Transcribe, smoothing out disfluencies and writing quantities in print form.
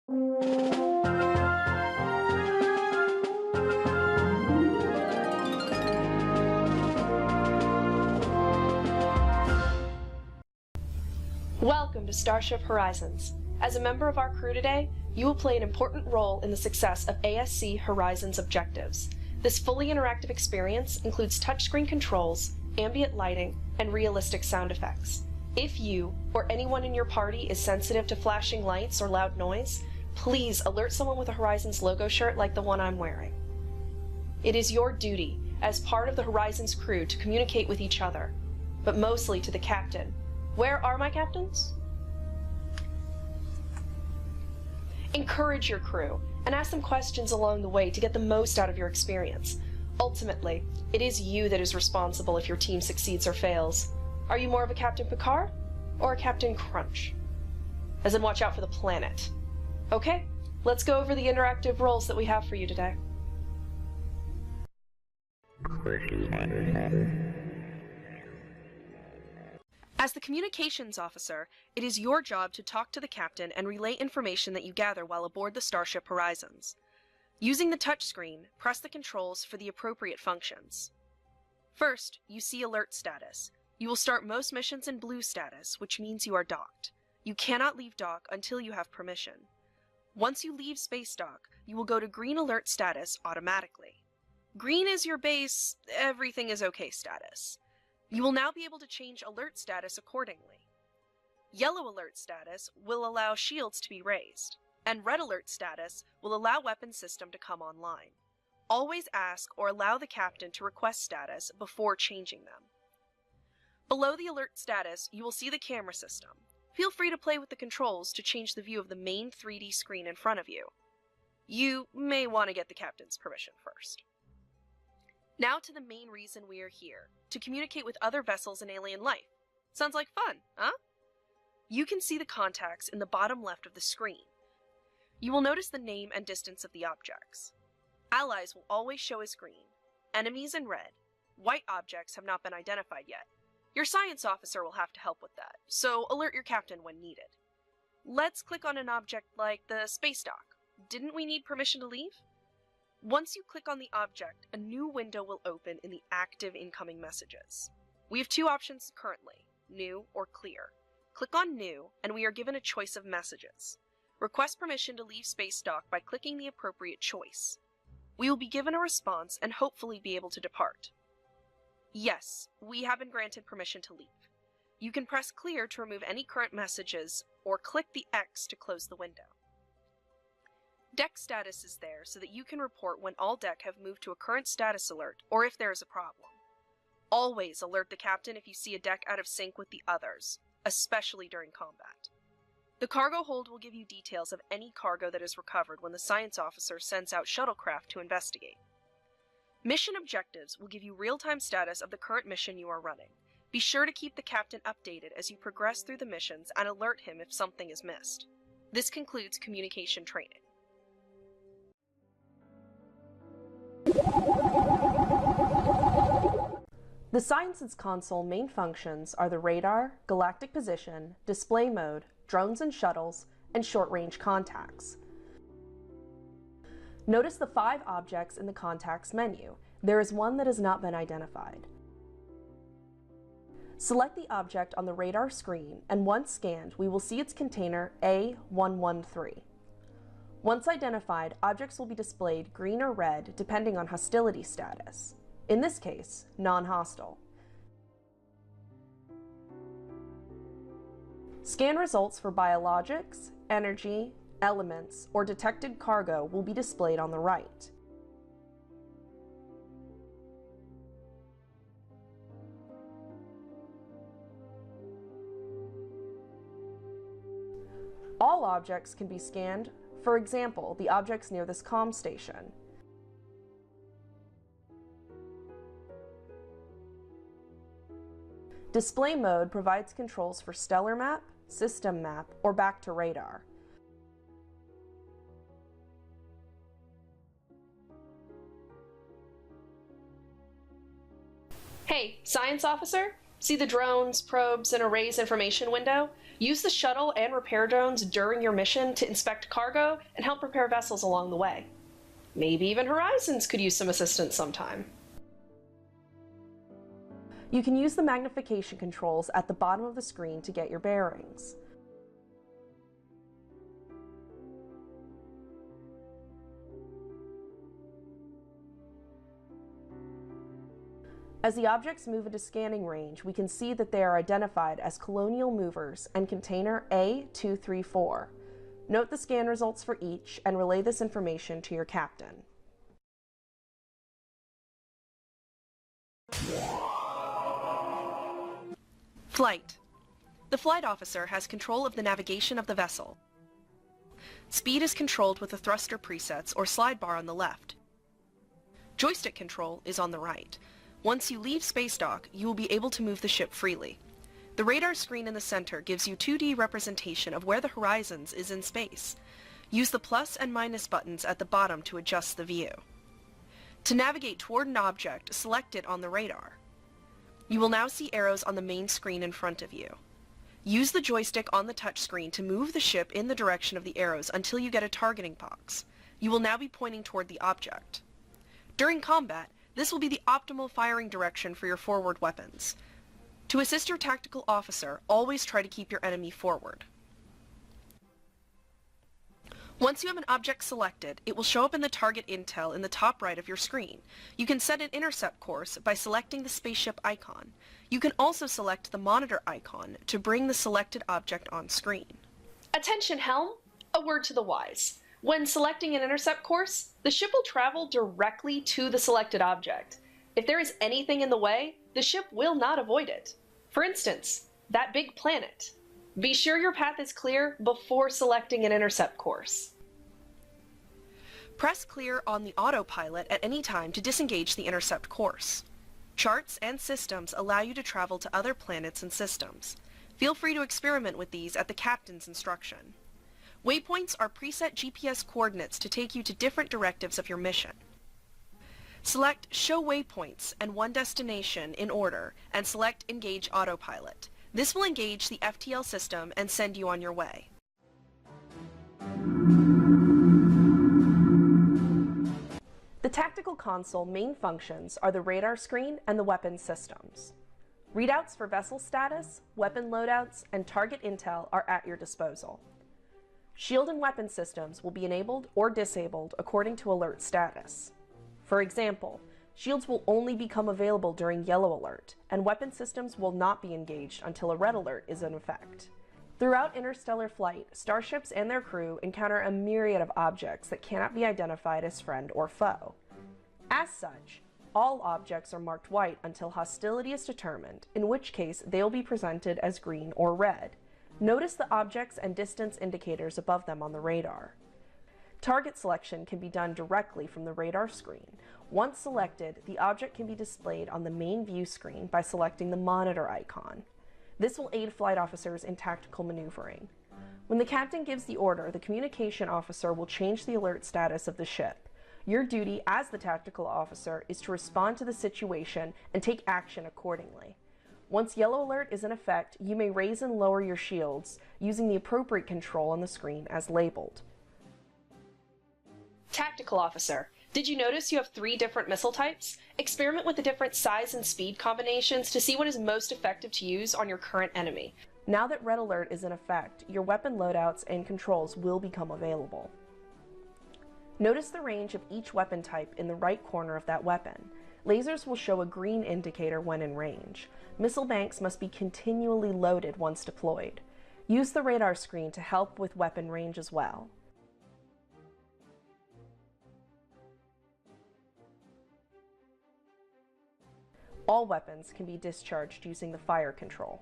Welcome to Starship Horizons. As a member of our crew today, you will play an important role in the success of ASC Horizons objectives. This fully interactive experience includes touchscreen controls, ambient lighting, and realistic sound effects. If you, or anyone in your party, is sensitive to flashing lights or loud noise, please alert someone with a Horizons logo shirt like the one I'm wearing. It is your duty, as part of the Horizons crew, to communicate with each other, but mostly to the captain. Where are my captains? Encourage your crew and ask them questions along the way to get the most out of your experience. Ultimately, it is you that is responsible if your team succeeds or fails. Are you more of a Captain Picard or a Captain Crunch? As in, watch out for the planet. Okay, let's go over the interactive roles that we have for you today. As the communications officer, it is your job to talk to the captain and relay information that you gather while aboard the Starship Horizons. Using the touchscreen, press the controls for the appropriate functions. First, you see alert status. You will start most missions in blue status, which means you are docked. You cannot leave dock until you have permission. Once you leave space dock, you will go to green alert status automatically. Green is your base, everything is okay status. You will now be able to change alert status accordingly. Yellow alert status will allow shields to be raised, and red alert status will allow weapon system to come online. Always ask or allow the captain to request status before changing them. Below the alert status, you will see the camera system. Feel free to play with the controls to change the view of the main 3D screen in front of you. You may want to get the captain's permission first. Now to the main reason we are here, to communicate with other vessels in alien life. Sounds like fun, huh? You can see the contacts in the bottom left of the screen. You will notice the name and distance of the objects. Allies will always show as green, enemies in red. White objects have not been identified yet. Your science officer will have to help with that, so alert your captain when needed. Let's click on an object like the space dock. Didn't we need permission to leave? Once you click on the object, a new window will open in the active incoming messages. We have two options currently, new or clear. Click on new, and we are given a choice of messages. Request permission to leave space dock by clicking the appropriate choice. We will be given a response and hopefully be able to depart. Yes, we have been granted permission to leave. You can press clear to remove any current messages, or click the X to close the window. Deck status is there so that you can report when all deck have moved to a current status alert or if there is a problem. Always alert the captain if you see a deck out of sync with the others, especially during combat. The cargo hold will give you details of any cargo that is recovered when the science officer sends out shuttlecraft to investigate. Mission objectives will give you real-time status of the current mission you are running. Be sure to keep the captain updated as you progress through the missions and alert him if something is missed. This concludes communication training. The Science's console main functions are the radar, galactic position, display mode, drones and shuttles, and short-range contacts. Notice the 5 objects in the contacts menu. There is one that has not been identified. Select the object on the radar screen, and once scanned, we will see its container A113. Once identified, objects will be displayed green or red depending on hostility status. In this case, non-hostile. Scan results for biologics, energy, elements, or detected cargo will be displayed on the right. All objects can be scanned, for example, the objects near this comm station. Display mode provides controls for stellar map, system map, or back to radar. Hey, science officer? See the drones, probes, and arrays information window? Use the shuttle and repair drones during your mission to inspect cargo and help repair vessels along the way. Maybe even Horizons could use some assistance sometime. You can use the magnification controls at the bottom of the screen to get your bearings. As the objects move into scanning range, we can see that they are identified as colonial movers and container A234. Note the scan results for each and relay this information to your captain. Flight. The flight officer has control of the navigation of the vessel. Speed is controlled with the thruster presets or slide bar on the left. Joystick control is on the right. Once you leave space dock, you will be able to move the ship freely. The radar screen in the center gives you 2D representation of where the Horizons is in space. Use the plus and minus buttons at the bottom to adjust the view. To navigate toward an object, select it on the radar. You will now see arrows on the main screen in front of you. Use the joystick on the touchscreen to move the ship in the direction of the arrows until you get a targeting box. You will now be pointing toward the object. During combat, this will be the optimal firing direction for your forward weapons. To assist your tactical officer, always try to keep your enemy forward. Once you have an object selected, it will show up in the target intel in the top right of your screen. You can set an intercept course by selecting the spaceship icon. You can also select the monitor icon to bring the selected object on screen. Attention helm, a word to the wise. When selecting an intercept course, the ship will travel directly to the selected object. If there is anything in the way, the ship will not avoid it. For instance, that big planet. Be sure your path is clear before selecting an intercept course. Press clear on the autopilot at any time to disengage the intercept course. Charts and systems allow you to travel to other planets and systems. Feel free to experiment with these at the captain's instruction. Waypoints are preset GPS coordinates to take you to different directives of your mission. Select Show Waypoints and one destination in order and select Engage Autopilot. This will engage the FTL system and send you on your way. The tactical console main functions are the radar screen and the weapon systems. Readouts for vessel status, weapon loadouts, and target intel are at your disposal. Shield and weapon systems will be enabled or disabled according to alert status. For example, shields will only become available during yellow alert, and weapon systems will not be engaged until a red alert is in effect. Throughout interstellar flight, starships and their crew encounter a myriad of objects that cannot be identified as friend or foe. As such, all objects are marked white until hostility is determined, in which case they will be presented as green or red. Notice the objects and distance indicators above them on the radar. Target selection can be done directly from the radar screen. Once selected, the object can be displayed on the main view screen by selecting the monitor icon. This will aid flight officers in tactical maneuvering. When the captain gives the order, the communication officer will change the alert status of the ship. Your duty as the tactical officer is to respond to the situation and take action accordingly. Once yellow alert is in effect, you may raise and lower your shields using the appropriate control on the screen as labeled. Tactical Officer. Did you notice you have 3 different missile types? Experiment with the different size and speed combinations to see what is most effective to use on your current enemy. Now that red alert is in effect, your weapon loadouts and controls will become available. Notice the range of each weapon type in the right corner of that weapon. Lasers will show a green indicator when in range. Missile banks must be continually loaded once deployed. Use the radar screen to help with weapon range as well. All weapons can be discharged using the fire control.